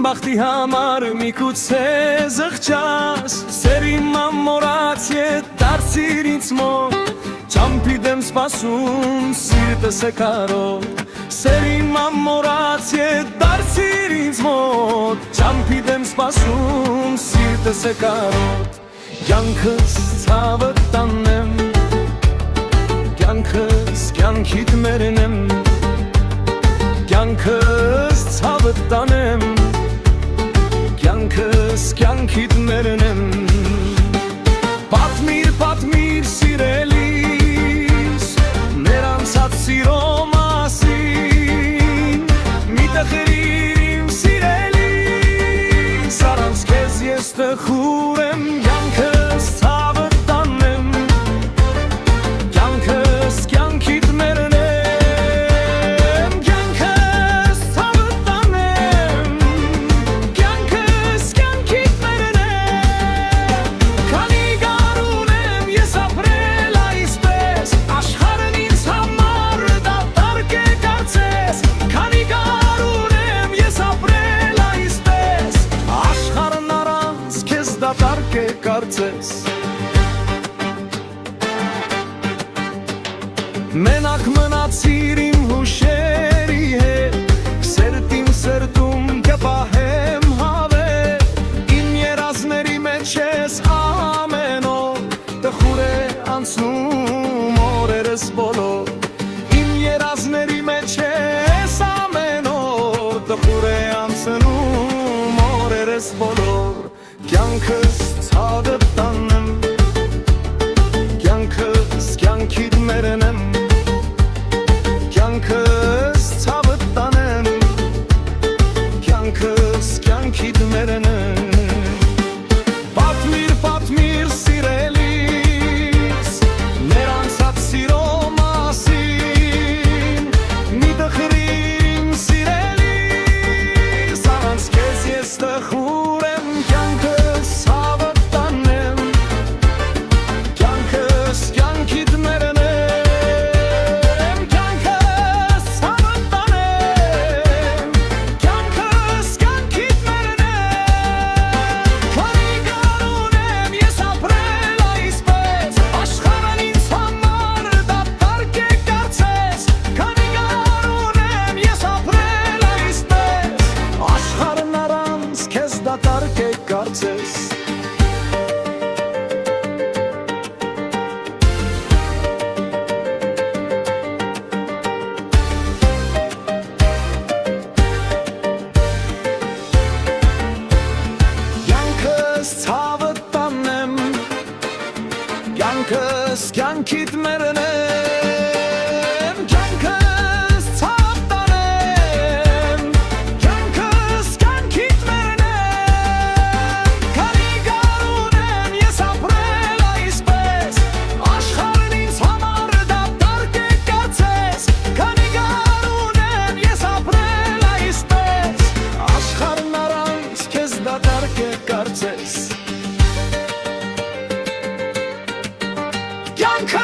բախտի համար միգուցե զղջաս Սեր իմ ամորած ետ դարձիր ինձ մոտ Չամպիդ եմ սպասում սիրտս է կարոտ Սեր իմ ամորած ետ դարձիր ինձ մոտ Չամպիդ եմ սպասում սիրտս է կարոտ Կյանքս ցավը տանեմ Կյանքս կյանքիդ մերնեմ Կյանքս ցավը տանեմ Կյանքս կյանքիդ մերնեմ Պատմիր, պատմիր սիրելիս Մեր անցած սիրո մասին Մի տխրիր իմ սիրելիս Առանց քեզ ես տխուր եմ Կյանքս ցավը տանեմ Կյանքս կյանքիդ մերնեմ Կյանքս ցավը տանեմ Կյանքս կյանքիդ մերնեմ Քանի գարուն եմ ես ապրել այսպես Աշխարհն ինձ համար դատարկ է կարծես Քանի գարուն եմ ես ապրել այսպես Աշխարհն առանց քեզ դատարկ է կարծես Մենակ մնացիր իմ հուշերի հետ Սերտին սերտում կպահեմ հավեր Իմ երազների մեջ ես ամեն օր Տխուր է անցնում օրերս բոլոր Իմ երազների մեջ ես ամեն օր Տխուր է անցնում օրերս բոլոր Կյանքս ցավը տանեմ Կյանքս կյանքիդ մերնեմ Կյանքս ցավը տանեմ Կյանքս կյանքիդ մերնեմ Պատմիր, պատմիր սիրելիս Մեր անցած սիրո մասին Մի տխրիր իմ սիրելիս Առանց քեզ ես տխուր եմ Կյանքս ցավը տանեմ Կյանքս կյանքիդ մերնեմ Կյանքս ցավը տանեմ Կյանքս կյանքիդ մերնեմ Քանի գարուն եմ ես ապրել այսպես Աշխարհն ինձ համար դատարկ է կարծես Քանի գարուն եմ ես ապրել այսպես Աշխարհն առանց քեզ դատարկ է կարծես Կյանքս ցավը տանեմ Կյանքս կյանքիդ մերնեմ Կյանքս ցավ տանեմ Կյանքս կյանքիդ մերնեմ Քանի գարուն եմ ես ապրել այսպես Աշխարհն ինձ համար դատարկ է կարծես Քանի գարուն եմ ես ապրել այսպես Աշխարհն առանց քեզ դատարկ է կարծես Կյանքս